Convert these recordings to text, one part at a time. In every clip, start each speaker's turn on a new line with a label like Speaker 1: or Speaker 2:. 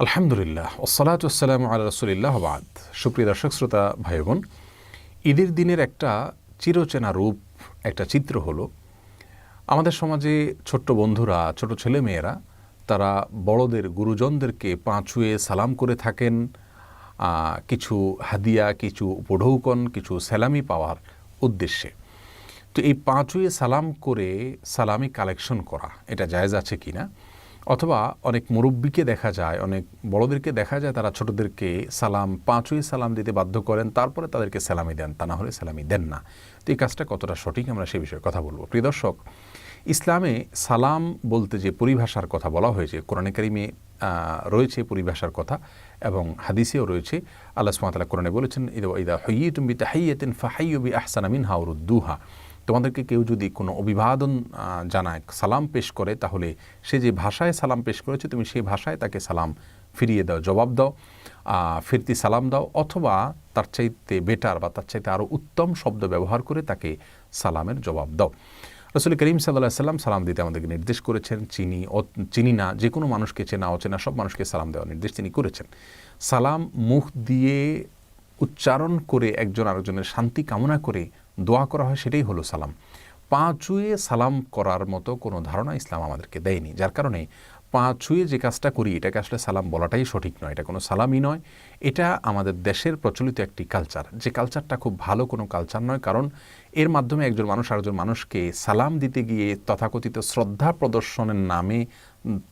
Speaker 1: আলহামদুলিল্লাহ ওসসালাতু ওয়াসসালামু আলা রাসূলিল্লাহ ওয়া বা'দ। সুপ্রিয় দর্শক শ্রোতা ভাই বোন, ঈদের দিনের একটা চিরচেনা রূপ, একটা চিত্র হলো আমাদের সমাজে ছোট্ট বন্ধুরা, ছোট ছেলে মেয়েরা তারা বড়দের, গুরুজনদেরকে পা ছুঁয়ে সালাম করে থাকেন, কিছু হাদিয়া, কিছু উপঢৌকন, কিছু সালামি পাওয়ার উদ্দেশ্যে। তো এই পা ছুঁয়ে সালাম করে সালামি কালেকশন করা এটা জায়েজ আছে কিনা, অথবা অনেক মুরব্বীকে দেখা যায়, অনেক বড়দেরকে দেখা যায় তারা ছোটদেরকে পা ছুঁয়ে সালাম দিতে বাধ্য করেন, তারপরে তাদেরকে সালামি দেন, তা না হলে সালামি দেন না। তো এই কাজটা কতটা সঠিক আমরা সে বিষয়ে কথা বলবো। প্রিয় দর্শক, ইসলামে সালাম বলতে যে পরিভাষার কথা বলা হয়েছে, কোরআনে কারিমে রয়েছে পরিভাষার কথা এবং হাদিসেও রয়েছে। আল্লাহ সুবহানাহু ওয়া তাআলা কোরআনে বলেছেন, ইদা হুয়্যিতুম বিতাহিয়্যাতিন ফাহাইয়্যু বিআহসানা মিনহা আও রুদ্দুহা। তোমাদেরকে কেউ যদি কোনো অভিবাদন জানায়, সালাম পেশ করে, তাহলে সে যে ভাষায় সালাম পেশ করেছে তুমি সেই ভাষায় তাকে সালাম ফিরিয়ে দাও, জবাব দাও, ফিরতি সালাম দাও, অথবা তার চাইতে বেটার বা তার চাইতে আরও উত্তম শব্দ ব্যবহার করে তাকে সালামের জবাব দাও। রাসূল করিম সাল্লাল্লাহু আলাইহি ওয়াসাল্লাম সালাম দিতে আমাদেরকে নির্দেশ করেছেন। চিনি না, যে কোনো মানুষকে, চেনা অচেনা সব মানুষকে সালাম দেওয়ার নির্দেশ তিনি করেছেন। সালাম মুখ দিয়ে উচ্চারণ করে একজন আরেকজনের শান্তি কামনা করে দোয়া করা হয়, সেটাই হলো সালাম। পা ছুঁয়ে সালাম করার মতো কোনো ধারণা ইসলাম আমাদেরকে দেয়নি, যার কারণে পা ছুঁয়ে যে কাজটা করি এটাকে আসলে সালাম বলাটাই সঠিক নয়, এটা কোনো সালামই নয়। এটা আমাদের দেশের প্রচলিত একটি কালচার, যে কালচারটা খুব ভালো কোনো কালচার নয়, কারণ এর মাধ্যমে একজন মানুষ আরেকজন মানুষকে সালাম দিতে গিয়ে তথাকথিত শ্রদ্ধা প্রদর্শনের নামে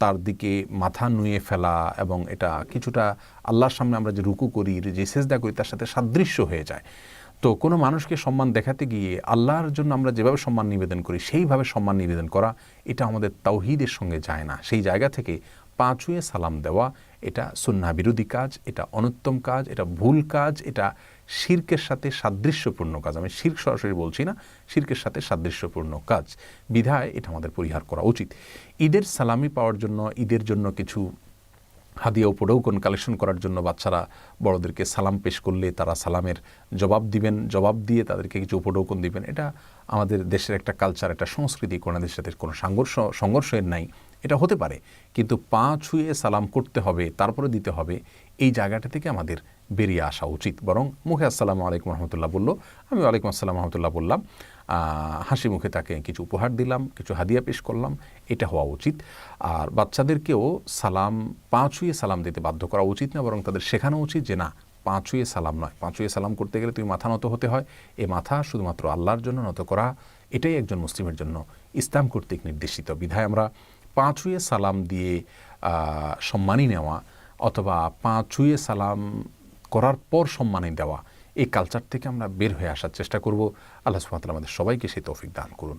Speaker 1: তার দিকে মাথা নুয়ে ফেলা, এবং এটা কিছুটা আল্লাহর সামনে আমরা যে রুকু করি, যে সেজদা করি, তার সাথে সাদৃশ্য হয়ে যায়। তো কোনো মানুষকে সম্মান দেখাতে গিয়ে আল্লাহর জন্য আমরা যেভাবে সম্মান নিবেদন করি সেইভাবে সম্মান নিবেদন করা, এটা আমাদের তাওহীদের সঙ্গে যায় না। সেই জায়গা থেকে পা ছুঁয়ে সালাম দেওয়া এটা সুন্নাহ বিরোধী কাজ, এটা অনুত্তম কাজ, এটা ভুল কাজ, এটা শিরকের সাথে সাদৃশ্যপূর্ণ কাজ। আমি শিরক সরাসরি বলছি না, শিরকের সাথে সাদৃশ্যপূর্ণ কাজ, বিধায় এটা আমাদের পরিহার করা উচিত। ঈদের সালামি পাওয়ার জন্য, ঈদের জন্য কিছু হাদিয়া উপঢৌকন কালেকশন করার জন্য বাচ্চারা বড়দেরকে সালাম পেশ করলে তারা সালামের জবাব দিবেন, জবাব দিয়ে তাদেরকে কিছু উপঢৌকন দিবেন, এটা আমাদের দেশের একটা কালচার, একটা সংস্কৃতি, কোনদের সাথে কোনো সংঘর্ষের নাই। এটা হতে পারে, কিন্তু পা ছুঁয়ে সালাম করতে হবে, তারপরে দিতে হবে, এই জায়গাটা থেকে আমাদের বেরিয়ে আসা উচিত। বরং মুখে আসসালামু আলাইকুম রহমতুল্লাহ বললো, আমি ওয়ালাইকুম আসসালাম রহমতুল্লাহ বললাম, হাসি মুখে তাকে কিছু উপহার দিলাম, কিছু হাদিয়া পেশ করলাম, এটা হওয়া উচিত। আর বাচ্চাদেরকেও পা ছুঁয়ে সালাম দিতে বাধ্য করা উচিত না, বরং তাদের শেখানো উচিত যে না, পা ছুঁয়ে সালাম নয়, পা ছুঁয়ে সালাম করতে গেলে তুমি মাথা নত হতে হয়, এ মাথা শুধুমাত্র আল্লাহর জন্য নত করা, এটাই একজন মুসলিমের জন্য ইসলাম কর্তৃক নির্দেশিত। বিধায় আমরা পা ছুঁয়ে সালাম দিয়ে সম্মানী নেওয়া, অথবা পা ছুঁয়ে সালাম করার পর সম্মানী দেওয়া, এই কালচার থেকে আমরা বের হয়ে আসার চেষ্টা করব। আল্লাহ সুবহানাহু ওয়া তাআলা আমাদের সবাইকে সেই তৌফিক দান করুন।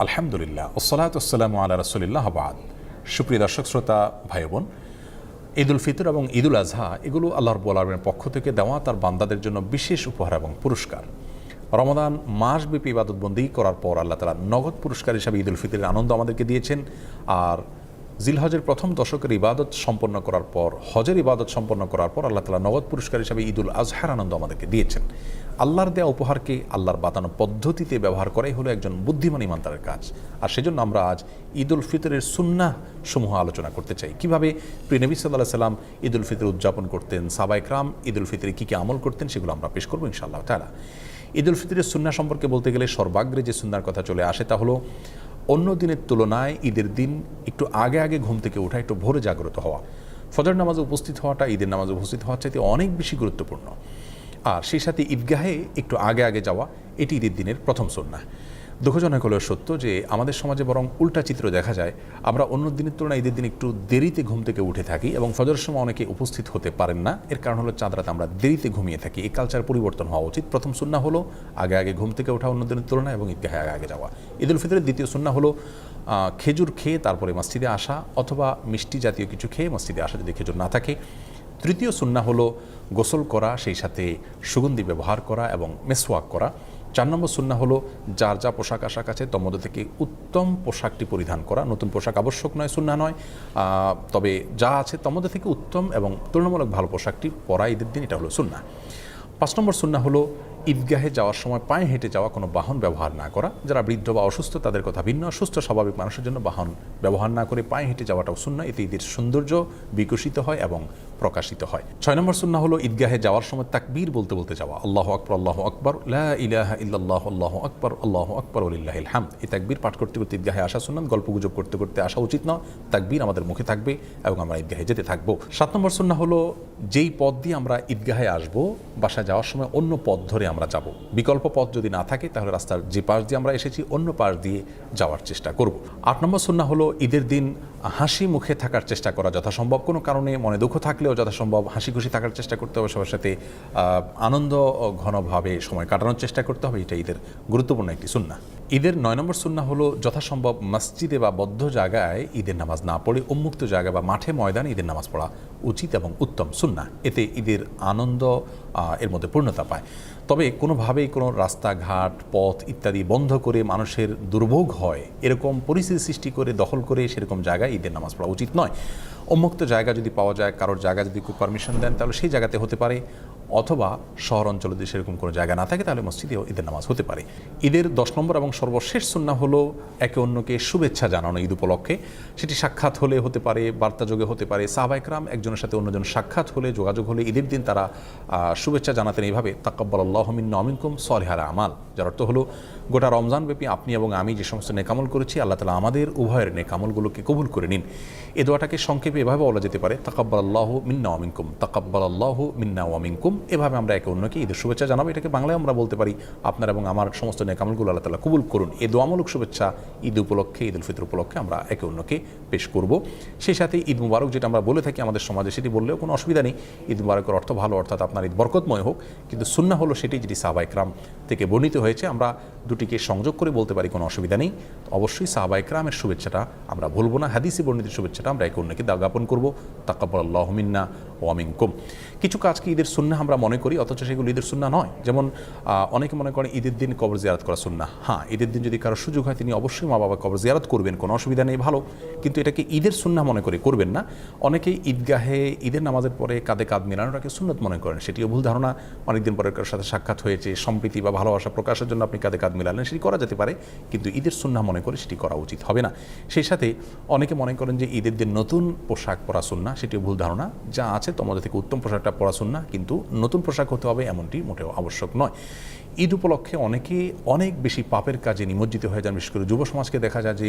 Speaker 1: আলহামদুলিল্লাহ ওসসালাতু ওয়াসসালামু আলা রাসূলিল্লাহ ওয়া বা'দ। সুপ্রিয় দর্শক শ্রোতা ভাই বোন, ঈদুল ফিতর এবং ঈদুল আজহা এগুলো আল্লাহ রাব্বুল আলামিনের পক্ষ থেকে দেওয়া তার বান্দাদের জন্য বিশেষ উপহার এবং পুরস্কার। রমাদান মাসব্যাপী ইবাদতবন্দি করার পর আল্লাহ তাআলা নগদ পুরস্কার হিসাবে ঈদুল ফিতরের আনন্দ আমাদেরকে দিয়েছেন। আর জিলহজের প্রথম দশকের ইবাদত সম্পন্ন করার পর, হজের ইবাদত সম্পন্ন করার পর আল্লাহ তাআলা নগদ পুরস্কার হিসাবে ঈদুল আজহার আনন্দ আমাদেরকে দিয়েছেন। আল্লাহর দেওয়া উপহারকে আল্লাহর বাতানো পদ্ধতিতে ব্যবহার করাই হলো একজন বুদ্ধিমান ইমানদারের কাজ। আর সেজন্য আমরা আজ ঈদুল ফিতরের সুন্নাহ সমূহ আলোচনা করতে চাই। কিভাবে প্রিয় নবী সাল্লাল্লাহু আলাইহি সাল্লাম ঈদুল ফিতর উদযাপন করতেন, সাহাবায়ে কেরাম ঈদুল ফিতরে কী কী আমল করতেন, সেগুলো আমরা পেশ করবো ইনশাআল্লাহ তাআলা। ঈদুল ফিতরের সুন্নাহ সম্পর্কে বলতে গেলে সর্বাগ্রে যে সুন্নাহর কথা চলে আসে তা হলো অন্য দিনের তুলনায় ঈদের দিন একটু আগে আগে ঘুম থেকে ওঠা, একটু ভোরে জাগ্রত হওয়া। ফজর নামাজে উপস্থিত হওয়াটা ঈদের নামাজে উপস্থিত হওয়ার চাইতে অনেক বেশি গুরুত্বপূর্ণ। আর সেই সাথে ঈদগাহে একটু আগে আগে যাওয়া, এটি ঈদের দিনের প্রথম সুন্নাহ। দুঃখজনক হলেও সত্য যে আমাদের সমাজে বরং উল্টা চিত্র দেখা যায়। আমরা অন্য দিনের তুলনায় ঈদের দিন একটু দেরিতে ঘুম থেকে উঠে থাকি এবং ফজরের সময় অনেকে উপস্থিত হতে পারেন না। এর কারণ হলো চাঁদ রাতে আমরা দেরিতে ঘুমিয়ে থাকি। এই কালচার পরিবর্তন হওয়া উচিত। প্রথম সুন্নাহ হলো আগে আগে ঘুম থেকে ওঠা অন্য দিনের তুলনায়, এবং ঈদগাহে আগে আগে যাওয়া। ঈদুল ফিতরের দ্বিতীয় সুন্নাহ হলো খেজুর খেয়ে তারপরে মসজিদে আসা, অথবা মিষ্টি জাতীয় কিছু খেয়ে মসজিদে আসা যদি খেজুর না থাকে। তৃতীয় সুন্নাহ হলো গোসল করা, সেই সাথে সুগন্ধি ব্যবহার করা এবং মেসওয়াক করা। 4 নম্বর সুন্নাহ হলো যার যা পোশাক আশাক আছে তার মধ্যে থেকে উত্তম পোশাকটি পরিধান করা। নতুন পোশাক আবশ্যক নয়, সুন্নাহ নয়, তবে যা আছে তার মধ্যে থেকে উত্তম এবং তুলনামূলক ভালো পোশাকটি পরা ঈদের দিন, এটা হলো সুন্নাহ। 5 নম্বর সুন্নাহ হলো ঈদগাহে যাওয়ার সময় পায়ে হেঁটে যাওয়া, কোনো বাহন ব্যবহার না করা। যারা বৃদ্ধ বা অসুস্থ তাদের কথা ভিন্ন, সুস্থ স্বাভাবিক মানুষের জন্য বাহন ব্যবহার না করে পায়ে হেঁটে যাওয়াটাও সুন্নাহ। এতে ঈদের সৌন্দর্য বিকশিত হয় এবং প্রকাশিত হয়। 6 নম্বর সুন্নাহ হলো ঈদগাহে যাওয়ার সময় তাকবীর বলতে বলতে যাওয়া। আল্লাহু আকবার, আল্লাহু আকবার, লা ইলাহা ইল্লাল্লাহ, আল্লাহু আকবার, আল্লাহু আকবার, ওয়ালিল্লাহিল হামদ। এই তাকবীর পাঠ করতে করতে ঈদগাহে আসা সুন্নাত। গল্পগুজব করতে করতে আসা উচিত নয়। তাকবীর আমাদের মুখে থাকবে এবং আমরা ঈদগাহে যেতে থাকবো। 7 নম্বর সুন্নাহ হলো যেই পথ দিয়ে আমরা ঈদগাহে আসবো, বাসায় যাওয়ার সময় অন্য পথ ধরে আমরা যাব। বিকল্প পথ যদি না থাকে তাহলে রাস্তার যে পাশ দিয়ে আমরা এসেছি অন্য পাশ দিয়ে যাওয়ার চেষ্টা করব। 8 নম্বর সুন্নাহ হলো ঈদের দিন হাসি মুখে থাকার চেষ্টা করা যথাসম্ভব। কোনো কারণে মনে দুঃখ থাকলেও যথাসম্ভব হাসি খুশি থাকার চেষ্টা করতে হবে, সবার সাথে আনন্দ ঘনভাবে সময় কাটানোর চেষ্টা করতে হবে। এটা ঈদের গুরুত্বপূর্ণ একটি সুন্নাহ। ঈদের 9 নম্বর সুন্নাহ হলো যথাসম্ভব মসজিদে বা বদ্ধ জায়গায় ঈদের নামাজ না পড়ে উন্মুক্ত জায়গা বা মাঠে ময়দানে ঈদের নামাজ পড়া উচিত এবং উত্তম সুন্নাহ। এতে ঈদের আনন্দ এর মধ্যে পূর্ণতা পায়। তবে কোনোভাবেই কোনো রাস্তাঘাট পথ ইত্যাদি বন্ধ করে মানুষের দুর্ভোগ হয় এরকম পরিস্থিতি সৃষ্টি করে দখল করে সেরকম জায়গায় ঈদের নামাজ পড়া উচিত নয়। উন্মুক্ত জায়গা যদি পাওয়া যায়, কারোর জায়গা যদি কেউ পারমিশন দেন তাহলে সেই জায়গাতে হতে পারে, অথবা শহর অঞ্চলে যদি সেরকম কোনো জায়গা না থাকে তাহলে মসজিদেও ঈদের নামাজ হতে পারে। ঈদের 10 নম্বর এবং সর্বশেষ সুন্নাহ হলো একে অন্যকে শুভেচ্ছা জানানো ঈদ উপলক্ষে। সেটি সাক্ষাৎ হলে হতে পারে, বার্তাযোগে হতে পারে। সাহাবা ইকরাম একজনের সাথে অন্যজন সাক্ষাৎ হলে, যোগাযোগ হলে ঈদের দিন তারা শুভেচ্ছা জানাতেন এইভাবে, তাকাব্বালাল্লাহু মিন্না ওয়া মিনকুম সালিহাল আমাল। যার অর্থ হলো গোটা রমজানব্যাপী আপনি এবং আমি যে সমস্ত নেকামল করেছি আল্লাহ তাআলা আমাদের উভয়ের নেকামলগুলোকে কবুল করে নিন। এই দোয়াটাকে সংক্ষেপে এভাবে বলা যেতে পারে, তাকাব্বালাল্লাহু মিন্না ওয়া মিনকুম, তাকাব্বালাল্লাহু মিন্না ওয়া মিনকুম। এভাবে আমরা একে অন্যকে ঈদের শুভেচ্ছা জানাবো। এটাকে বাংলায় আমরা বলতে পারি, আপনার এবং আমার সমস্ত নেকামলগুলো আল্লাহ তাআলা কবুল করুন। এই দোয়ামূলক শুভেচ্ছা ঈদ উপলক্ষে, ঈদ উল ফিতর উপলক্ষে আমরা একে অন্যকে পেশ করব। সেই সাথে ঈদ মুবারক যেটা আমরা বলে থাকি আমাদের সমাজে, সেটি বললেও কোনো অসুবিধা নেই। ঈদ মুবারকের অর্থ ভালো, অর্থাৎ আপনার ঈদ বরকতময় হোক। কিন্তু সুন্নাহ হলো সেটি যেটি সাহাবা ইকরাম থেকে বর্ণিত হয়েছে। আমরা দুটিকে সংযোগ করে বলতে পারি, কোনো অসুবিধা নেই। অবশ্যই সাহাবা ইকরামের শুভেচ্ছাটা আমরা ভুলবো না। হাদিসে বর্ণিত শুভেচ্ছাটা আমরা একে অন্যকে জ্ঞাপন করবো, তাকাব্বালাল্লাহু মিন্না ওয়া মিনকুম। কিছু কাজকে ঈদের সুন্নাহ আমরা মনে করি, অথচ সেগুলো ঈদের সুন্নাহ নয়। যেমন অনেকে মনে করেন ঈদের দিন কবর জিয়ারত করা সুন্নাহ। হ্যাঁ, ঈদের দিন যদি কারো সুযোগ হয় তিনি অবশ্যই মা বাবা কবর জিয়ারত করবেন, কোনো অসুবিধা নেই, ভালো। কিন্তু এটাকে ঈদের সুন্নাহ মনে করে করবেন না। অনেকেই ঈদগাহে ঈদের নামাজের পরে কাঁধে কাঁধ মেলানোটাকে সুন্নত মনে করেন, সেটিও ভুল ধারণা। অনেকদিন পরে কারোর সাথে সাক্ষাৎ হয়েছে, সম্প্রীতি বা ভালোবাসা প্রকাশের জন্য আপনি কাঁধে কাঁধ মেলালেন, সেটি করা যেতে পারে, কিন্তু ঈদের সুন্নাহ মনে করে সেটি করা উচিত হবে না। সেই সাথে অনেকে মনে করেন যে ঈদের দিন নতুন পোশাক পরা সুন্নাহ, সেটিও ভুল ধারণা। যা আছে তোমাদের থেকে উত্তম পোশাকটা পরা সুন্নাহ, কিন্তু নতুন পোশাক হতে হবে এমনটি মোটেও আবশ্যক নয়। ঈদ উপলক্ষে অনেকে অনেক বেশি পাপের কাজে নিমজ্জিত হয়ে যান। বিশেষ করে যুব সমাজকে দেখা যায় যে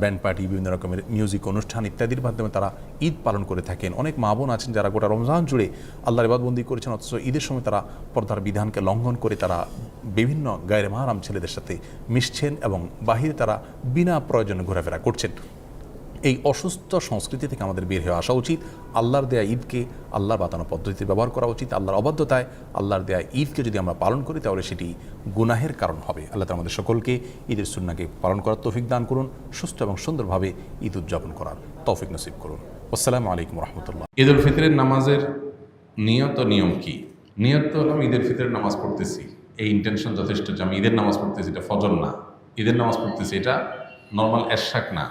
Speaker 1: ব্যান্ড পার্টি, বিভিন্ন রকমের মিউজিক অনুষ্ঠান ইত্যাদির মাধ্যমে তারা ঈদ পালন করে থাকেন। অনেক মা বোন আছেন যারা গোটা রমজান জুড়ে আল্লাহর ইবাদতবন্দি করেছেন, অথচ ঈদের সময় তারা পর্দার বিধানকে লঙ্ঘন করে তারা বিভিন্ন গায়রে মাহরাম ছেলেদের সাথে মিশছেন এবং বাহিরে তারা বিনা প্রয়োজনে ঘোরাফেরা করছেন। এই অসুস্থ সংস্কৃতি থেকে আমাদের বের হয়ে আসা উচিত। আল্লাহর দেয়া ঈদকে আল্লাহর বাতানো পদ্ধতিতে ব্যবহার করা উচিত। আল্লাহর অবাধ্যতায় আল্লাহর দেয়া ঈদকে যদি আমরা পালন করি তাহলে সেটি গুনাহের কারণ হবে। আল্লাহ তাআলা আমাদের সকলকে ঈদের সুন্নাহকে পালন করার তৌফিক দান করুন, সুস্থ এবং সুন্দরভাবে ঈদ উদযাপন করার তৌফিক নসিব করুন। আসসালামু আলাইকুম রহমতুল্লাহ।
Speaker 2: ঈদ উল ফিতরের নামাজের নিয়ত নিয়ম কি? নিয়ত তো হলো আমি ঈদের ফিতরের নামাজ পড়তেছি, এই ইন্টেনশন যথেষ্ট যে আমি ঈদের নামাজ পড়তেছি, এটা ফজর না। ঈদের নামাজ পড়তেছি এটা নর্মাল এশাক না।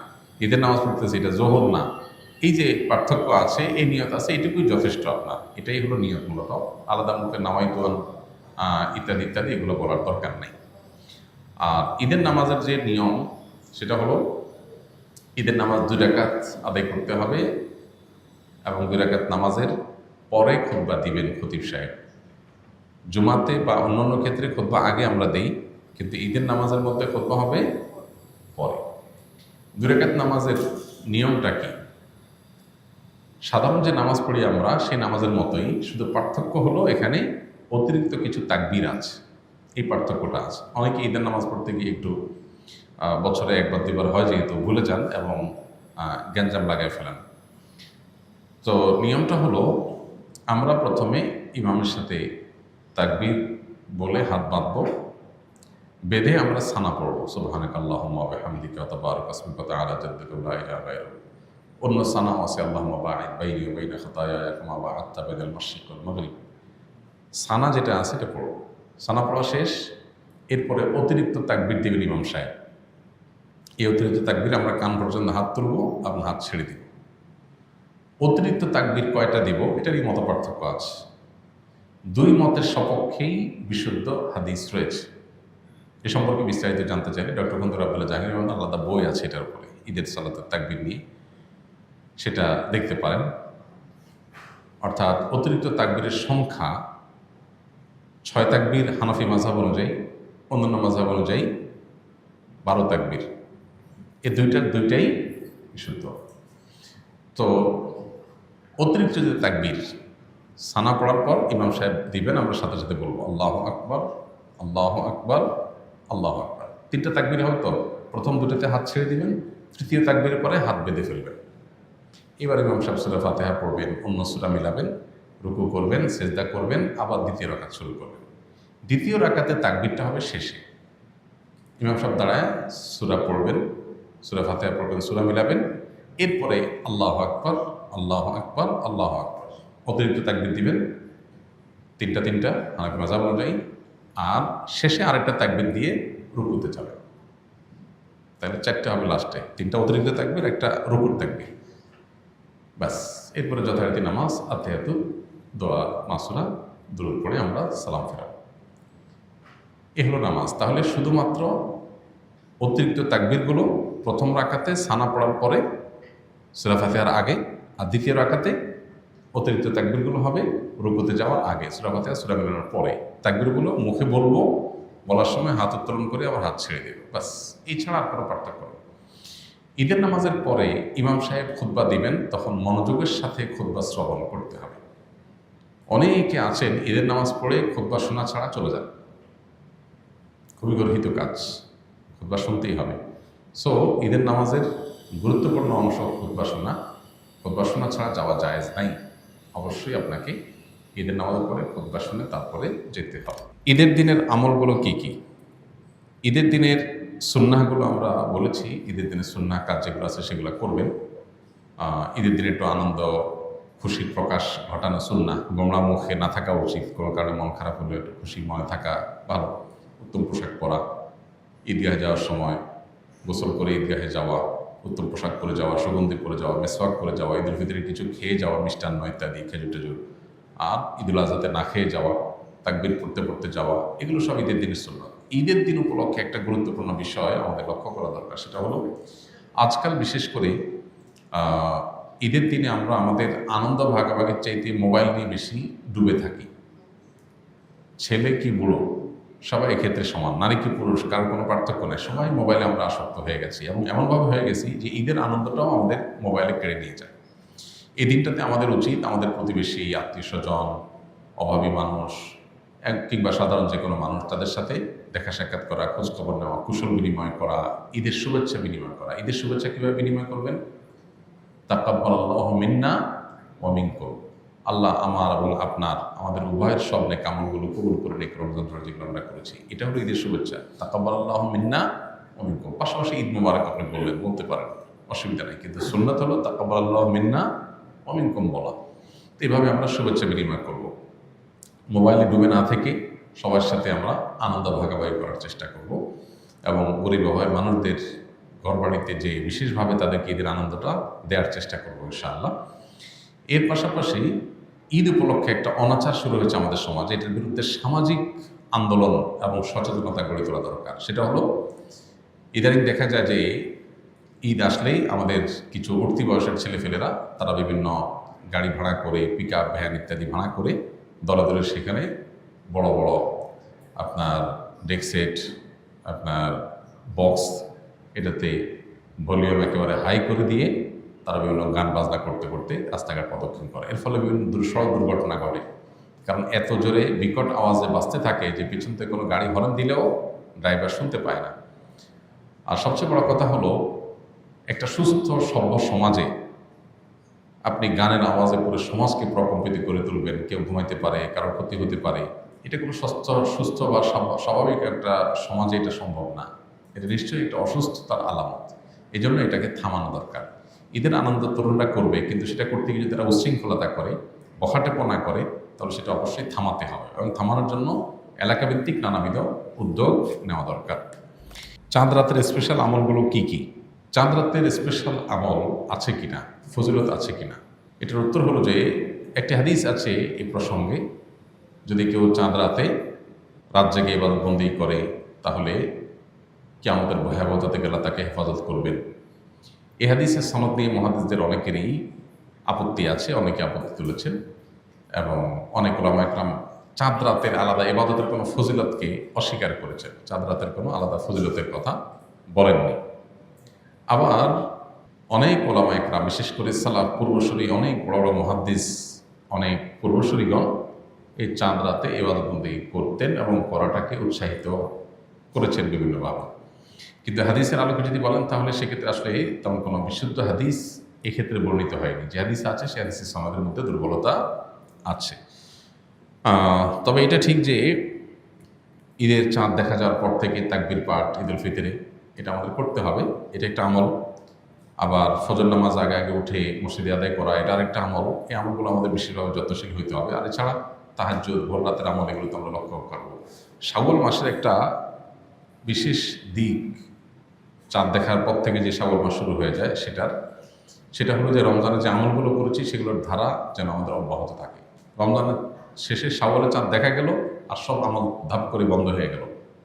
Speaker 2: ঈদের নামাজ পড়তেছি এটা জোহর না। এই যে পার্থক্য আছে, এই নিয়ত আছে, এটুকুই যথেষ্ট আপনার। এটাই হলো নিয়ত। মূলত আলাদা মুখে নামাইতুন ইত্যাদি ইত্যাদি এগুলো বলার দরকার নেই। আর ঈদের নামাজের যে নিয়ম সেটা হলো ঈদের নামাজ 2 রাকাত আদায় করতে হবে এবং 2 রাকাত নামাজের পরে খুতবা দিবেন খতিব সাহেব। জুমাতে বা অন্যান্য ক্ষেত্রে খুতবা আগে আমরা দেই, কিন্তু ঈদের নামাজের মধ্যে খুতবা হবে পরে। 2 রাকাত নামাজের নিয়মটা কি? সাধারণ যে নামাজ পড়ি আমরা সেই নামাজের মতোই, শুধু পার্থক্য হলো এখানে অতিরিক্ত কিছু তাকবীর আছে, এই পার্থক্যটা আছে। অনেকে ঈদের নামাজ পড়তে গিয়ে একটু বছরে 1বার 2বার হয় যেহেতু ভুলে যান এবং গ্যাঞ্জাম লাগায় ফেলেন। তো নিয়মটা হলো আমরা প্রথমে ইমামের সাথে তাকবীর বলে হাত বাঁধবো, বেঁধে আমরা সানা পড়বো, সুবহানাকাল্লাহুম্মা ওয়া বিহামদিকা ওয়া তাবারাকা ইসমুকা ওয়া তাআলা জাদ্দুকা লা ইলাহা গায়রুক। অন্য সানাও আছে, আল্লাহুম্মা বা'ইদ বাইনি ওয়া বাইনা খাতায়ায়া কামা বা'আদতা বাইনাল মাশরিক ওয়াল মাগরিব। সানা যেটা আছে এটা পড়বো। সানা পড়া শেষ, এরপরে অতিরিক্ত তাকবীর দিবেন ইমাম সাহেব। এই অতিরিক্ত তাকবীর আমরা কান পর্যন্ত হাত তুলবো এবং হাত ছেড়ে দিব। অতিরিক্ত তাকবীর কয়টা দিব এটারই মত পার্থক্য আছে। দুই মতের সপক্ষেই বিশুদ্ধ হাদিস রয়েছে। এ সম্পর্কে বিস্তারিত জানতে চাইলে ডক্টর খন্দকার আব্দুল্লাহ জাহাঙ্গীর রহমান আলাদা বই আছে এটার উপরে, ঈদের সালাতের তাকবীর নিয়ে, সেটা দেখতে পারেন। অর্থাৎ অতিরিক্ত তাকবীরের সংখ্যা 6 তাকবীর হানাফি মাযহাব অনুযায়ী, অন্যান্য মাযহাব অনুযায়ী 12 তাকবীর। এই দুইটাই বিশুদ্ধ। তো অতিরিক্ত যে তাকবীর সানা পড়ার পর ইমাম সাহেব দিবেন, আমরা সাথে সাথে বলবো আল্লাহু আকবার, আল্লাহু আকবার, আল্লাহু আকবার। 3টা তাকবীর হবে তো, প্রথম দুটোতে হাত ছেড়ে দিবেন, তৃতীয় তাকবীরের পরে হাত বেঁধে ফেলবেন। এবার ইমাম সাহেব সূরা ফাতিহা পড়বেন, অন্য সূরা মিলাবেন, রুকু করবেন, সিজদা করবেন, আবার দ্বিতীয় রাকাত শুরু করবেন। দ্বিতীয় রাকাতে তাকবীরটা হবে শেষে। ইমাম সাহেব দাঁড়ায় সূরা পড়বেন, সূরা ফাতিহা পড়বেন, সূরা মিলাবেন, এরপরে আল্লাহু আকবার, আল্লাহু আকবার, আল্লাহু আকবার, অতিরিক্ত তাকবীর দিবেন, তিনটা হানাফি মাযহাব অনুযায়ী, আর শেষে আরেকটা তাকবীর দিয়ে রুকুতে যাবেন। তাহলে 4টে হবে লাস্টে, 3টা অতিরিক্ত তাকবীর, একটা রুকুর তাকবীর, ব্যাস। এরপরে যথারীতি নামাজ, আতিহাতু, দোয়া, মাসুরা, দুরূদ পড়ে আমরা সালাম ফেরাব। এ হলো নামাজ। তাহলে শুধুমাত্র অতিরিক্ত তাকবীরগুলো প্রথম রাকাতে সানা পড়ার পরে সূরা ফাতিহার আগে, আর দ্বিতীয় রাকাতে অতিরিক্ত তাকবীরগুলো হবে রুকুতে যাওয়ার আগে, সূরা ফাতিহা সূরা মিলানোর পরে। তাকবীরগুলো মুখে বলবো, বলার সময় হাত উত্তোলন করে আবার হাত ছেড়ে দেব, বাস। এছাড়া আর কোনো পার্থক্য নেই। ঈদের নামাজের পরে ইমাম সাহেব খুতবা দিবেন, তখন মনোযোগের সাথে খুতবা শ্রবণ করতে হবে। অনেকে আছেন ঈদের নামাজ পড়ে খুতবা শোনা ছাড়া চলে যান, খুবই গর্হিত কাজ, খুতবা শুনতেই হবে। সো ঈদের নামাজের গুরুত্বপূর্ণ অংশ খুতবা শোনা ছাড়া যাওয়া জায়েজ নাই। অবশ্যই আপনাকে ঈদের নামাজের পরে খুতবা শুনে তারপরে যেতে হবে। ঈদের দিনের আমলগুলো কি কি? ঈদের দিনের সুন্নাহগুলো আমরা বলেছি। ঈদের দিনের সুন্নাহ কাজ যেগুলো আছে সেগুলো করবেন। ঈদের দিনে একটু আনন্দ খুশির প্রকাশ ঘটানো সুন্নাহ। গোমড়া মুখে না থাকা উচিত, কোনো কারণে মন খারাপ হলে একটু খুশি মনে থাকা ভালো। উত্তম পোশাক পরা, ঈদগাহে যাওয়ার সময় গোসল করে ঈদগাহে যাওয়া, উত্তম পোশাক পরে যাওয়া, সুগন্ধি পরে যাওয়া, মেসওয়াক করে যাওয়া, ঈদের ভিতরে কিছু খেয়ে যাওয়া, মিষ্টান্ন ইত্যাদি, খেজুর টেজুর, আর ঈদুল আজহাতে না খেয়ে যাওয়া, তাকবীর পড়তে পড়তে যাওয়া, এগুলো সব ঈদের দিনের সুন্নাহ। ঈদের দিন উপলক্ষে একটা গুরুত্বপূর্ণ বিষয় আমাদের লক্ষ্য করা দরকার, সেটা হলো আজকাল বিশেষ করে ঈদের দিনে আমরা আমাদের আনন্দ ভাগাভাগির চাইতে মোবাইল নিয়ে বেশি ডুবে থাকি। ছেলে কি বুড়ো সবাই এক্ষেত্রে সমান, নারী কি পুরুষ কারোর কোনো পার্থক্য নেই, সবাই মোবাইলে আমরা আসক্ত হয়ে গেছি, এবং এমনভাবে হয়ে গেছি যে ঈদের আনন্দটাও আমাদের মোবাইলে কেড়ে নিয়ে যায়। এই দিনটাতে আমাদের উচিত আমাদের প্রতিবেশী, আত্মীয় স্বজন, অভাবী মানুষ কিংবা সাধারণ যে কোনো মানুষ, তাদের সাথে দেখা সাক্ষাৎ করা, খোঁজখবর নেওয়া, কুশল বিনিময় করা, ঈদের শুভেচ্ছা বিনিময় করা। ঈদের শুভেচ্ছা কীভাবে বিনিময় করবেন? তাকাব্বালাল্লাহু মিন্না ওয়া মিনকুম, আল্লাহ আমার এবং আপনার, আমাদের উভয়ের সব নেক আমলগুলো কবুল করে নেক রমজান যেগুলো আমরা করেছি, এটা হলো ঈদের শুভেচ্ছা। তাকাব্বালাল্লাহু মিন্না ওয়া মিনকুম। পাশাপাশি ঈদ মুবারক আপনি বলতে পারেন, অসুবিধা নেই, কিন্তু সুন্নাত হলো তাকাব্বালাল্লাহু মিন্না ওয়া মিনকুম বলা। তো এইভাবে আমরা শুভেচ্ছা বিনিময় করব। মোবাইলে ডুবে না থেকে সবার সাথে আমরা আনন্দ ভাগাভাগি করার চেষ্টা করব, এবং গরিব অভাবী মানুষদের ঘরবাড়িতে যে বিশেষভাবে তাদেরকে ঈদের আনন্দটা দেওয়ার চেষ্টা করবো ইনশাআল্লাহ। এর পাশাপাশি ঈদ উপলক্ষে একটা অনাচার শুরু হয়েছে আমাদের সমাজে, এটার বিরুদ্ধে সামাজিক আন্দোলন এবং সচেতনতা গড়ে তোলা দরকার। সেটা হলো ইদানিং দেখা যায় যে ঈদ আসলেই আমাদের কিছু উঠতি বয়সের ছেলেফেলেরা তারা বিভিন্ন গাড়ি ভাড়া করে, পিক আপ ভ্যান ইত্যাদি ভাড়া করে দলে দলে সেখানে বড় বড় আপনার ডেক সেট, আপনার বক্স, এটাতে ভলিউম একেবারে হাই করে দিয়ে তারা বিভিন্ন গান বাজনা করতে করতে রাস্তাঘাট প্রদক্ষিণ করে। এর ফলে বিভিন্ন সড়ক দুর্ঘটনা ঘটে, কারণ এত জোরে বিকট আওয়াজে বাজতে থাকে যে পিছন থেকে কোনো গাড়ি হর্ন দিলেও ড্রাইভার শুনতে পায় না। আর সবচেয়ে বড় কথা হলো, একটা সুস্থ সভ্য সমাজে আপনি গানের আওয়াজে পুরো সমাজকে প্রকম্পিত করে তুলবেন, কেউ ঘুমাইতে পারে, কারোর ক্ষতি হতে পারে, এটা কোনো সুস্থ বা স্বাভাবিক একটা সমাজে এটা সম্ভব না। এটা নিশ্চয়ই একটা অসুস্থতার আলামত। এই জন্য এটাকে থামানো দরকার। ঈদের আনন্দ তরুণরা করবে, কিন্তু সেটা করতে গিয়ে যদি তারা উশৃঙ্খলতা করে, বখাটেপনা করে, তাহলে সেটা অবশ্যই থামাতে হবে, এবং থামানোর জন্য এলাকাভিত্তিক নানাবিধ উদ্যোগ নেওয়া দরকার। চাঁদ রাতের স্পেশাল আমলগুলো কি কি? চাঁদ রাতের স্পেশাল আমল আছে কিনা, ফজিলত আছে কিনা, এটার উত্তর হলো যে একটি হাদিস আছে এই প্রসঙ্গে। যদি কেউ চাঁদ রাতে রাত জেগে ইবাদতবন্দি করে তাহলে কিয়ামতের ভয়াবহতা থেকে আল্লাহ তাকে হেফাজত করবেন। এই হাদিসের সনদ নিয়ে মুহাদ্দিসদের অনেকেরই আপত্তি আছে, অনেকে আপত্তি তুলেছেন এবং অনেক ওলামা একরাম চাঁদ রাতের আলাদা ইবাদতের কোনো ফজিলতকে অস্বীকার করেছেন, চাঁদ রাতের কোনো আলাদা ফজিলতের কথা বলেননি। আবার অনেক ওলামা একরাম, বিশেষ করে সালাফ পূর্বসূরি অনেক বড় বড় মুহাদ্দিস, অনেক পূর্বসূরিগণ এই চাঁদ রাতে ইবাদতবন্দি করতেন এবং করাটাকে উৎসাহিত করেছেন বিভিন্নভাবে। কিন্তু হাদিসের আলোকে যদি বলেন তাহলে সেক্ষেত্রে আসলে তেমন কোনো বিশুদ্ধ হাদিস এক্ষেত্রে বর্ণিত হয়নি। যে হাদিস আছে সে হাদিসের সনদের মধ্যে দুর্বলতা আছে। তবে এটা ঠিক যে ঈদের চাঁদ দেখা যাওয়ার পর থেকে তাকবীর পাঠ ঈদুল ফিতরে এটা আমাদের করতে হবে, এটা একটা আমল। আবার ফজর নামাজ আগে আগে উঠে মসজিদে আদায় করা এটা আরেকটা আমল। এই আমলগুলো আমাদের বেশিরভাগ যত্নশীল হইতে হবে। আর এছাড়া তাহাজ্জুদ, ভোর রাতের আমল, এগুলো তো আমরা লক্ষ্য করব। শাওয়াল মাসের একটা বিশেষ দিক, চাঁদ দেখার পর থেকে যে শাওয়াল মাস শুরু হয়ে যায় সেটা হলো যে রমজানের যে আমলগুলো করেছি সেগুলোর ধারা যেন আমাদের অব্যাহত থাকে। রমজানের শেষে শাওয়ালে চাঁদ দেখা গেল আর সব আমল ধাপ করে বন্ধ হয়ে গেল,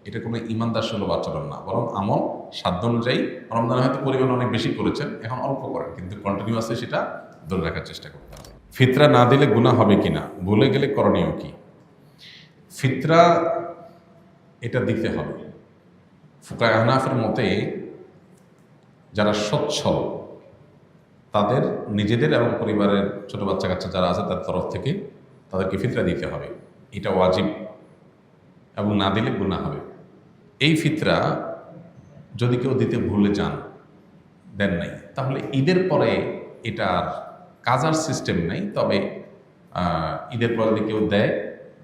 Speaker 2: এটা কোনো ইমানদার সুলভ আচরণ না। বরং আমল সাধ্য অনুযায়ী, রমজানে হয়তো পরিমাণ অনেক বেশি করেছেন, এখন অল্প করেন, কিন্তু কন্টিনিউয়াসলি সেটা ধরে রাখার চেষ্টা করতে হবে। ফিতরা না দিলে গুনাহ হবে কিনা, ভুলে গেলে করণীয় কি? ফিতরা এটা দিতে হবে। ফুকায়ে আহনাফের মতে যারা সচ্ছল তাদের নিজেদের এবং পরিবারের ছোট বাচ্চা কাচ্চা যারা আছে তার তরফ থেকে তাদেরকে ফিতরা দিতে হবে, এটা ওয়াজিব, এবং না দিলে গুনাহ হবে। এই ফিতরা যদি কেউ দিতে ভুলে যান, দেন নাই, তাহলে ঈদের পরে এটার কাজার সিস্টেম নেই। তবে ঈদের পরে যদি কেউ দেয়,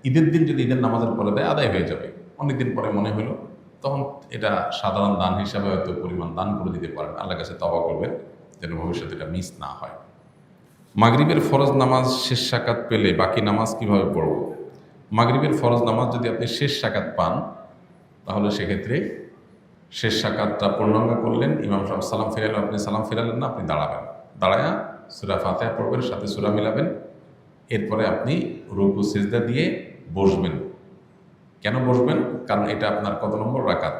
Speaker 2: ঈদের দিন যদি ঈদের নামাজের পরে দেয় আদায় হয়ে যাবে। অনেকদিন পরে মনে হলো তখন এটা সাধারণ দান হিসাবে হয়তো পরিমাণ দান করে দিতে পারেন, আল্লাহর কাছে তওবা করবেন যেন ভবিষ্যতে এটা মিস না হয়। মাগরিবের ফরজ নামাজ শেষ সাকাত পেলে বাকি নামাজ কিভাবে পড়ব? মাগরিবের ফরজ নামাজ যদি আপনি শেষ সাকাত পান তাহলে সেক্ষেত্রে শেষ সাকাতটা পূর্ণাঙ্গ করলেন, ইমাম সাহেব সালাম ফিরালেন, আপনি সালাম ফিরালেন না, আপনি দাঁড়াবেন, দাঁড়ায়া সূরা ফাতিহা পড়বেন, সাথে সূরা মিলাবেন। এরপরে আপনি রুকু সিজদা দিয়ে বসবেন। কেন বসবেন? কারণ এটা আপনার কত নম্বর রাকাত?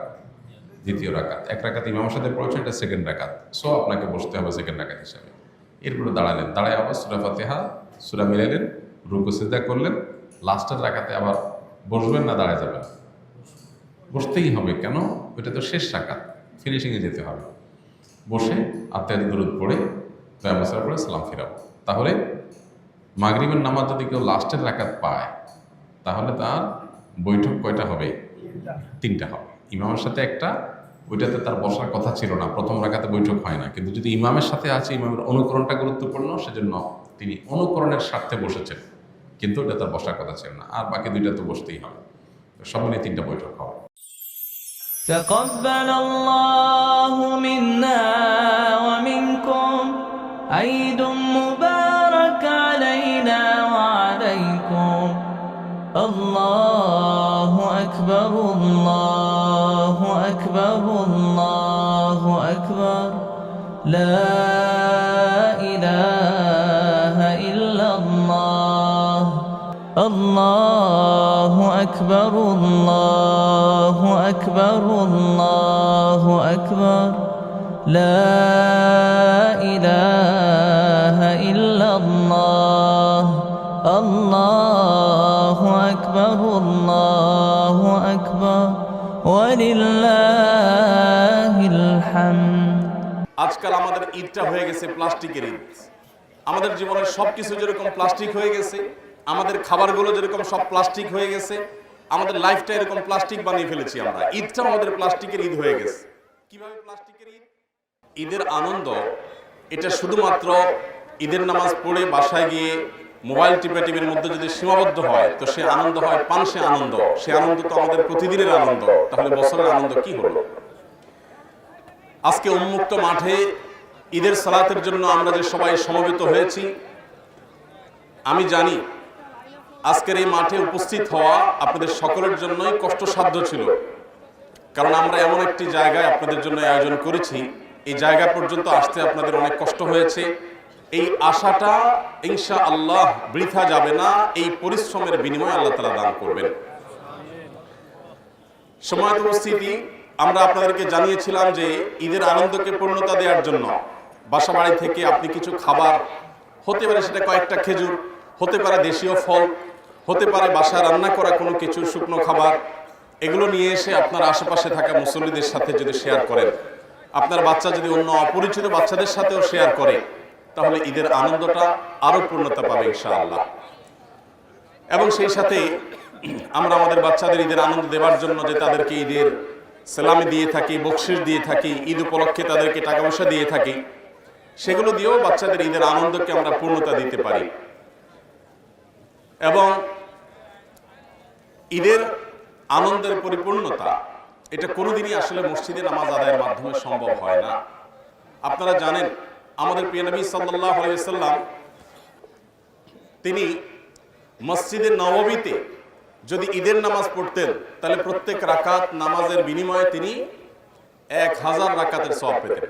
Speaker 2: দ্বিতীয় রাকাত। এক রাকাত ইমামের সাথে পড়েছেন, এটা সেকেন্ড রাকাত, সো আপনাকে বসতে হবে সেকেন্ড রাকাত হিসাবে। এরপরে দাঁড়ালেন, দাঁড়ায় আবার সূরা ফাতিহা সূরা মিলালেন, রুকু সিজদা করলেন, লাস্টের রাকাতে আবার বসবেন না দাঁড়ায় যাবেন? বসতেই হবে। কেন? ওইটা তো শেষ রাকাত, ফিনিশিংয়ে যেতে হবে। বসে আত্মায়াত দুরূদ পড়ে দয়ামসার পড়ে সালাম ফিরাবো। তাহলে মাগরিবের নামাজ যদি কেউ লাস্টের রাকাত পায় তাহলে তার বৈঠক কয়টা হবে? তিনটা হবে। ইমামের সাথে একটা, ওইটাতে তার বসার কথা ছিল না, প্রথম রাকাতে বৈঠক হয় না। কিন্তু যদি ইমামের সাথে আছে, ইমামের অনুকরণটা গুরুত্বপূর্ণ, সেজন্য তিনি অনুকরণের স্বার্থে বসেছেন, কিন্তু ওটা তার বসার কথা ছিল না। আর বাকি দুইটা তো বসতেই হবে। সব মিলিয়ে তিনটা বৈঠক হবে।
Speaker 3: تقبل الله منا ومنكم عيد مبارك علينا وعليكم الله أكبر الله أكبر الله أكبر لا إله إلا الله الله أكبر الله أكبر الله أكبر لا إله إلا الله الله أكبر الله أكبر ولله الحمد।
Speaker 4: আজকাল আমাদের ঈদটা হয়ে গেছে প্লাস্টিকের ঈদ। আমাদের জীবনের সবকিছু যেরকম প্লাস্টিক হয়ে গেছে, আমাদের খাবারগুলো যেরকম সব প্লাস্টিক হয়ে গেছে, আমাদের লাইফটা এরকম প্লাস্টিক বানিয়ে ফেলেছি আমরা। ঈদটা আমাদের প্লাস্টিকের ঈদ হয়ে গেছে। কিভাবে প্লাস্টিকের ঈদ? ঈদের আনন্দ এটা শুধুমাত্র ঈদের নামাজ পড়ে বাসায় গিয়ে মোবাইল টিপের মধ্যে যদি সীমাবদ্ধ হয় তো সে আনন্দ হয় পানসে আনন্দ। সে আনন্দ তো আমাদের প্রতিদিনের আনন্দ, তাহলে বছরের আনন্দ কি হলো? আজকে উন্মুক্ত মাঠে ঈদের সালাতের জন্য আমরা যে সবাই সমবেত হয়েছি, আমি জানি আজকের এই মাঠে উপস্থিত হওয়া আপনাদের সকলের জন্যই কষ্টসাধ্য ছিল। কারণ আমরা এমন একটি জায়গায় আপনাদের জন্য আয়োজন করেছি, এই জায়গা পর্যন্ত আসতে আপনাদের অনেক কষ্ট হয়েছে, এই আশাটা ইনশাআল্লাহ বৃথা যাবে না, এই পরিশ্রমের বিনিময়ে আল্লাহ তাআলা দান করবেন। সময়ত উপস্থিতি, আমরা আপনাদেরকে জানিয়েছিলাম যে ঈদের আনন্দকে পূর্ণতা দেওয়ার জন্য বাসা বাড়ি থেকে আপনি কিছু খাবার, হতে পারে সেটা কয়েকটা খেজুর, হতে পারে দেশীয় ফল, হতে পারে বাসায় রান্না করা কোনো কিছু শুকনো খাবার, এগুলো নিয়ে এসে আপনার আশেপাশে থাকা মুসল্লিদের সাথে যদি শেয়ার করেন, আপনার বাচ্চা যদি অন্য অপরিচিত বাচ্চাদের সাথেও শেয়ার করে, তাহলে ঈদের আনন্দটা আরো পূর্ণতা পাবে ইনশাআল্লাহ। এবং সেই সাথে আমরা আমাদের বাচ্চাদের ঈদের আনন্দ দেওয়ার জন্য যে তাদেরকে ঈদের সালামি দিয়ে থাকি, বকশিশ দিয়ে থাকি, ঈদ উপলক্ষে তাদেরকে টাকা পয়সা দিয়ে থাকি, সেগুলো দিয়েও বাচ্চাদের ঈদের আনন্দকে আমরা পূর্ণতা দিতে পারি। এবং ঈদের আনন্দের পরিপূর্ণতা এটা কোনোদিনই আসলে মসজিদে নামাজ আদায়ের মাধ্যমে সম্ভব হয় না। আপনারা জানেন আমাদের প্রিয় নবী সাল্লাল্লাহু আলাইহি ওয়াসাল্লাম তিনি মসজিদে নববীতে যদি ঈদের নামাজ পড়তেন, তাহলে প্রত্যেক রাকাত নামাজের বিনিময়ে তিনি 1000 রাকাতের সওয়াব পেতেন।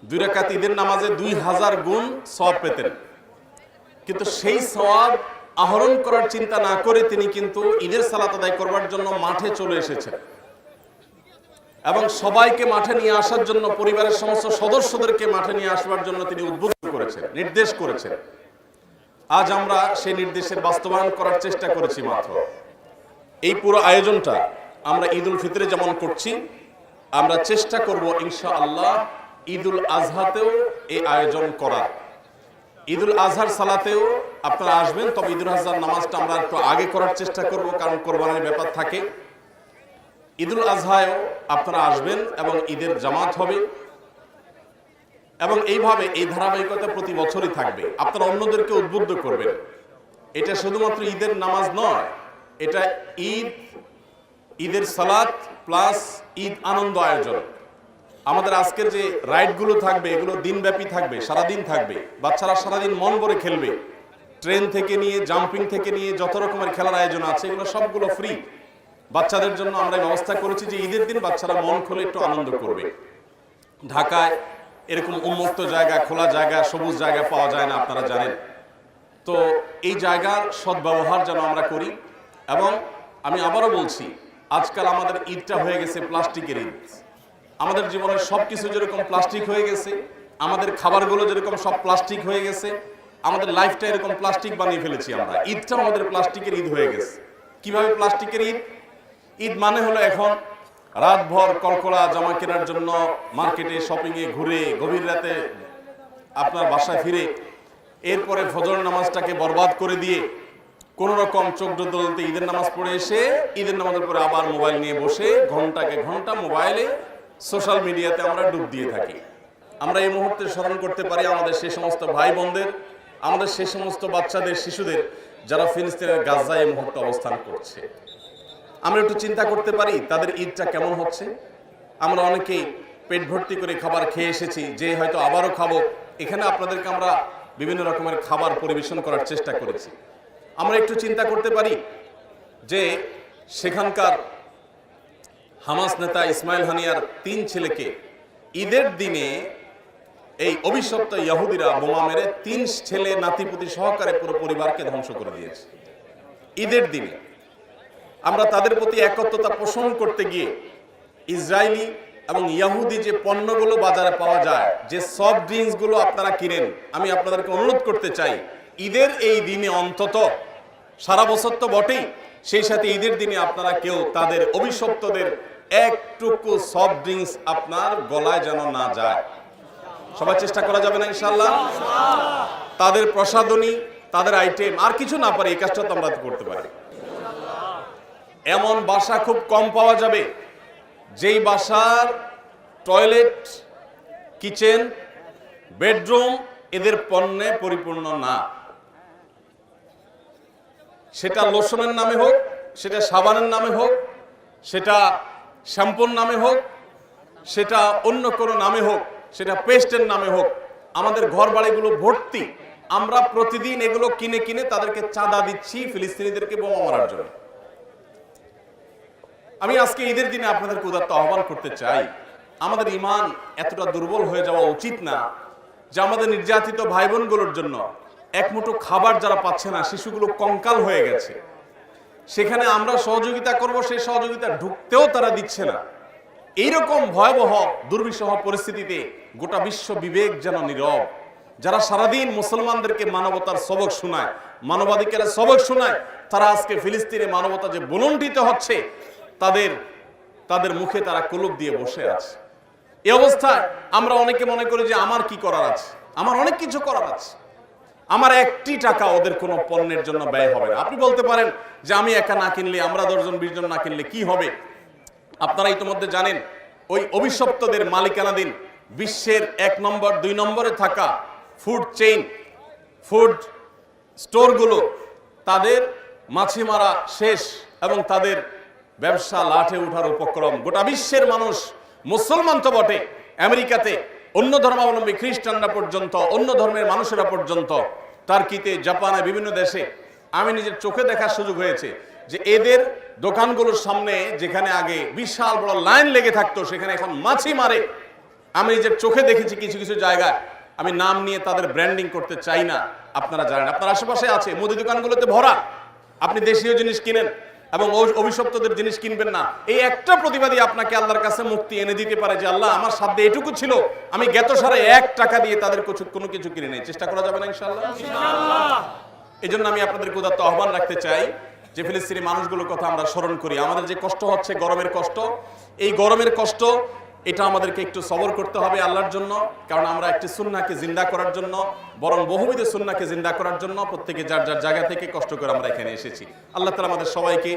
Speaker 4: 2 রাকাত ঈদের নামাজে 2000 গুণ সওয়াব পেতেন। কিন্তু সেই সওয়াব আহরণ করার চিন্তা না করে তিনি কিন্তু ঈদের সালাত আদায় করবার জন্য মাঠে চলে এসেছেন এবং সবাইকে মাঠে নিয়ে আসার জন্য, পরিবারের সমস্ত সদস্যদেরকে মাঠে নিয়ে আসবার জন্য তিনি উদ্বুদ্ধ করেছেন, নির্দেশ করেছেন। আজ আমরা সেই নির্দেশের বাস্তবায়ন করার চেষ্টা করেছি মাত্র। এই পুরো আয়োজনটা আমরা ঈদুল ফিতরে যেমন করছি, আমরা চেষ্টা করব ইনশাআল্লাহ ঈদুল আজহাতেও এই আয়োজন করার। ঈদুল আজহার সালাতেও আপনারা আসবেন, তবে ঈদুল আজহার নামাজটা আমরা একটু আগে করার চেষ্টা করব, কারণ কোরবানির ব্যাপার থাকে। ঈদুল আজহায়ও আপনারা আসবেন এবং ঈদের জামাত হবে এবং এইভাবে এই ধারাবাহিকতা প্রতি বছরই থাকবে। আপনারা অন্যদেরকে উদ্বুদ্ধ করবেন। এটা শুধুমাত্র ঈদের নামাজ নয়, এটা ঈদের সালাত প্লাস ঈদ আনন্দ আয়োজন। আমাদের আজকের যে রাইডগুলো থাকবে এগুলো দিনব্যাপী থাকবে, সারাদিন থাকবে। বাচ্চারা সারাদিন মন ভরে খেলবে। ট্রেন থেকে নিয়ে, জাম্পিং থেকে নিয়ে যত রকমের খেলার আয়োজন আছে এগুলো সবগুলো ফ্রি। বাচ্চাদের জন্য আমরা ব্যবস্থা করেছি যে ঈদের দিন বাচ্চারা মন খুলে একটু আনন্দ করবে। ঢাকায় এরকম উন্মুক্ত জায়গা, খোলা জায়গা, সবুজ জায়গা পাওয়া যায় না, আপনারা জানেন। তো এই জায়গার সদ্ব্যবহার যেন আমরা করি। এবং আমি আবারও বলছি, আজকাল আমাদের ঈদটা হয়ে গেছে প্লাস্টিকের ঈদ। আমাদের জীবনের সবকিছু যেরকম প্লাস্টিক হয়ে গেছে, আমাদের খাবারগুলো যেরকম সব প্লাস্টিক হয়ে গেছে, আমাদের লাইফটা এরকম প্লাস্টিক বানিয়ে ফেলেছি আমরা। ঈদটাও আমাদের প্লাস্টিকের ঈদ হয়ে গেছে। কিভাবে প্লাস্টিকের ঈদ? ঈদ মানে হলো এখন রাতভর কলকলা জামা কেনার জন্য মার্কেটে, শপিংয়ে ঘুরে গভীর রাতে আপনার বাসায় ফিরে এরপরে ফজর নামাজটাকে বরবাদ করে দিয়ে কোনো রকম চোখ ডলতে ঈদের নামাজ পড়ে এসে ঈদের নামাজের পরে আবার মোবাইল নিয়ে বসে ঘন্টাকে ঘন্টা মোবাইলে সোশ্যাল মিডিয়াতে আমরা ডুব দিয়ে থাকি। আমরা এই মুহূর্তে স্মরণ করতে পারি আমাদের সেই সমস্ত ভাই বোনদের, আমাদের সেই সমস্ত বাচ্চাদের, শিশুদের যারা ফিলিস্তিনের গাজায় এই মুহূর্তে অবস্থান করছে। আমরা একটু চিন্তা করতে পারি তাদের ঈদটা কেমন হচ্ছে। আমরা অনেকেই পেট ভর্তি করে খাবার খেয়ে এসেছি, যে হয়তো আবারও খাবো। এখানে আপনাদেরকে আমরা বিভিন্ন রকমের খাবার পরিবেশন করার চেষ্টা করেছি। আমরা একটু চিন্তা করতে পারি যে সেখানকার হামাস নেতা ইসমাইল হানিয়ার 3 ছেলেকে ঈদের দিনে এই অভিশপ্ত ইহুদিরা বোমা মেরে 3 ছেলে নাতিপুতি সহকারে পুরো পরিবারকে ধ্বংস করে দিয়েছে ঈদের দিনে। আমরা তাদের প্রতি একত্রতা পোষণ করতে গিয়ে ইসরায়েলি এবং ইহুদি যে পণ্যগুলো বাজারে পাওয়া যায়, যে সফট ড্রিঙ্কস গুলো আপনারা কিনেন, আমি আপনাদেরকে অনুরোধ করতে চাই ঈদের এই দিনে অন্তত, সারা বছর তো বটেই, সেই সাথে ঈদের দিনে আপনারা কেউ তাদের অভিশপ্তদের একটুকু সফট ড্রিঙ্কস আপনার গলায় যেন না যায়। সবাই চেষ্টা করা যাবে না ইনশাআল্লাহ? তাদের প্রসাধনী, তাদের আইটেম আর কিছু না পারে, এই কাজটা তো আমরা করতে পারি। এমন বাসা খুব কম পাওয়া যাবে যেই বাসার টয়লেট, কিচেন, বেডরুম এদের পণ্যে পরিপূর্ণ না। সেটা লোশনের নামে হোক, সেটা সাবানের নামে হোক, সেটা শ্যাম্পুর নামে হোক, সেটা অন্য কোনো নামে হোক, সেটা পেস্টের নামে হোক, আমাদের ঘর বাড়িগুলো ভর্তি। আমরা প্রতিদিন এগুলো কিনে কিনে তাদেরকে চাঁদা দিচ্ছি ফিলিস্তিনিদেরকে বোমা মারার জন্য। আমি আজকে ঈদের দিনে আপনাদেরকে উদাত্ত আহ্বান করতে চাই, আমাদের ঈমান এতটা দুর্বল হয়ে যাওয়া উচিত না যে আমাদের নির্যাতিত ভাই বোনগুলোর জন্য এক মুঠো খাবার যারা পাচ্ছে না, শিশুগুলো কঙ্কাল হয়ে গেছে, সেখানে আমরা সহযোগিতা করব, সেই সহযোগিতা ঢুকতেও তারা দিচ্ছে না। এইরকম ভয়াবহ দুর্বিষহ পরিস্থিতিতে গোটা বিশ্ব বিবেক যেন নীরব। যারা সারাদিন মুসলমানদেরকে মানবতার সবক শোনায়, মানবাধিকারের সবক শোনায়, তারা আজকে ফিলিস্তিনে মানবতা যে বুলন্ডিত হচ্ছে, তাদের মুখে তারা কুলুপ দিয়ে বসে আছে। এই অবস্থায় আমরা অনেকে মনে করি যে আমার কি করার আছে, আমার অনেক কিছু করার আছে, আমার একটি টাকা ওদের কোনো পণ্যের জন্য ব্যয় হবে না। আপনি বলতে পারেন যে আমি একা না কিনলে, আমরা 10 জন 20 জন না কিনলে কি হবে? আপনারা ইতিমধ্যে জানেন ওই অভিশপ্তদের মালিকানাধীন বিশ্বের 1 নম্বর 2 নম্বরে থাকা ফুড চেইন, ফুড স্টোরগুলো, তাদের মাছি মারা শেষ এবং তাদের ব্যবসা লাঠে উঠার উপক্রম। গোটা বিশ্বের মানুষ, মুসলমান তো বটে, আমেরিকাতে অন্য ধর্মাবলম্বী খ্রিস্টানরা পর্যন্ত, অন্য ধর্মের মানুষেরা পর্যন্ত, টার্কিতে, জাপানে, বিভিন্ন দেশে আমি নিজের চোখে দেখার সুযোগ হয়েছে যে এদের দোকানগুলোর সামনে যেখানে আগে বিশাল বড় লাইন লেগে থাকতো, সেখানে এখন মাছি মারে। আমি নিজের চোখে দেখেছি কিছু কিছু জায়গায়। আমি নাম নিয়ে তাদের ব্র্যান্ডিং করতে চাই না, আপনারা জানেন, আপনার আশেপাশে আছে, মুদি দোকানগুলোতে ভরা। আপনি দেশীয় জিনিস কিনেন এবং অভিশপ্তদের জিনিস কিনবেন না। এই একটা প্রতিবাদী আপনাকে আল্লাহর কাছে মুক্তি এনে দিতে পারে যে আল্লাহ, আমার সাধ্যে এটুকু ছিল, আমি জ্ঞাতসারে 1 টাকা দিয়ে তাদের কোনো কিছু কিনে নেই। চেষ্টা করা যাবে না ইনশাআল্লাহ? এই জন্য আমি আপনাদেরকে উদাত্ত আহ্বান রাখতে চাই যে ফিলিস্তিনি মানুষগুলোর কথা আমরা স্মরণ করি। আমাদের যে কষ্ট হচ্ছে, গরমের কষ্ট, এই গরমের কষ্ট, এটা আমাদেরকে একটু সবর করতে হবে আল্লাহর জন্য। কারণ আমরা একটি সুন্নাহকে জিন্দা করার জন্য, বরং বহুবিধ সুন্নাহকে জিন্দা করার জন্য প্রত্যেকে যার যার জায়গা থেকে কষ্ট করে আমরা এখানে এসেছি। আল্লাহ তাআলা আমাদের সবাইকে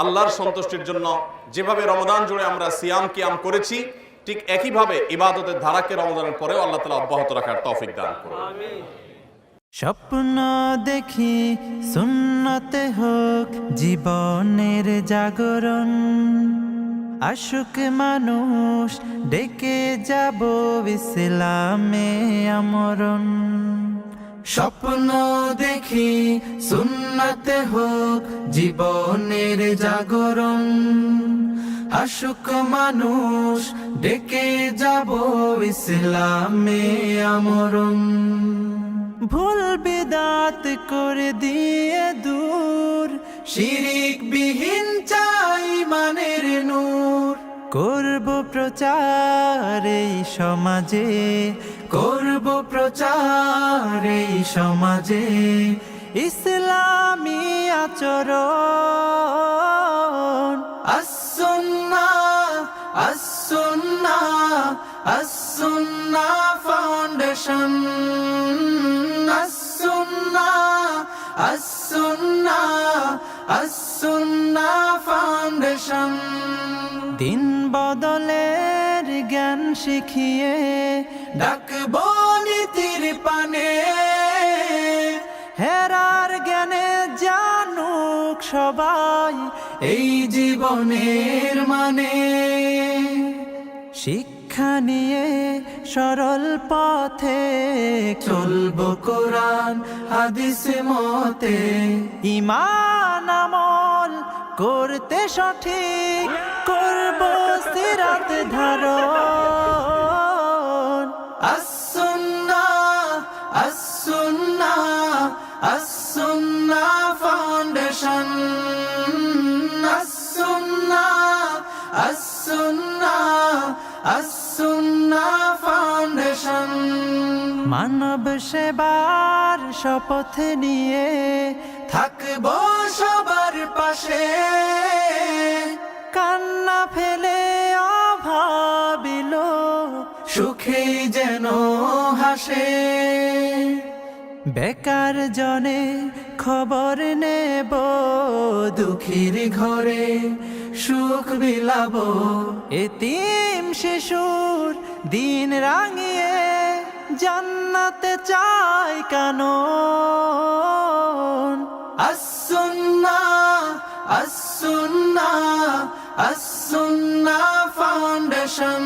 Speaker 4: আল্লাহর সন্তুষ্টির জন্য যেভাবে রমজান জুড়ে আমরা সিয়াম কিয়াম করেছি, ঠিক একইভাবে ইবাদতের ধারাকে রমজানের পরেও আল্লাহ তাআলা অব্যাহত রাখার তৌফিক দান করুন।
Speaker 5: স্বপ্ন দেখি সুন্নতে হোক জীবনের জাগরণ, আশুক মানুষ ডেকে যাব ইসলামে আমরণ। স্বপ্ন দেখি সুন্নতে হোক জীবনের জাগরণ, আশুক মানুষ ডেকে যাব ইসলামে আমরণ। ভুল বিদাত করে দিয়ে দূর, শিরিক বিহীন চাই মানের নূর। করব প্রচার এই সমাজে, করব প্রচার এই সমাজে, ইসলামী আচরণ। as-sunnah, as-sunnah, as-sunnah foundation. as-sunnah, as-sunnah, as-sunnah foundation. দিন বদলের জ্ঞান শিখিয়ে ডাকবো নীতির পানে, হেরার জ্ঞানে জানুক সবাই এই জীবনের মানে। শিক্ষা নিয়ে সরল পথে চলবো কোরআন হাদিস মতে, ঈমান আমল করতে সঠিক করব সিরাত ধারণ। as-sunnah, as-sunnah, as-sunnah foundation. as-sunnah, as-sunnah, as-sunnah foundation. মানব সেবার শপথ নিয়ে থাকবো সবার পাশে, কান্না ফেলে অভাবিল সুখে যেন হাসে। বেকার জনে খবর নেব, দুঃখীর ঘরে সুখ বিলাবো। এতিম শিশুর দিন রাঙিয়ে জান্নাতে চাই কানন। as-sunnah, as-sunnah, as-sunnah foundation.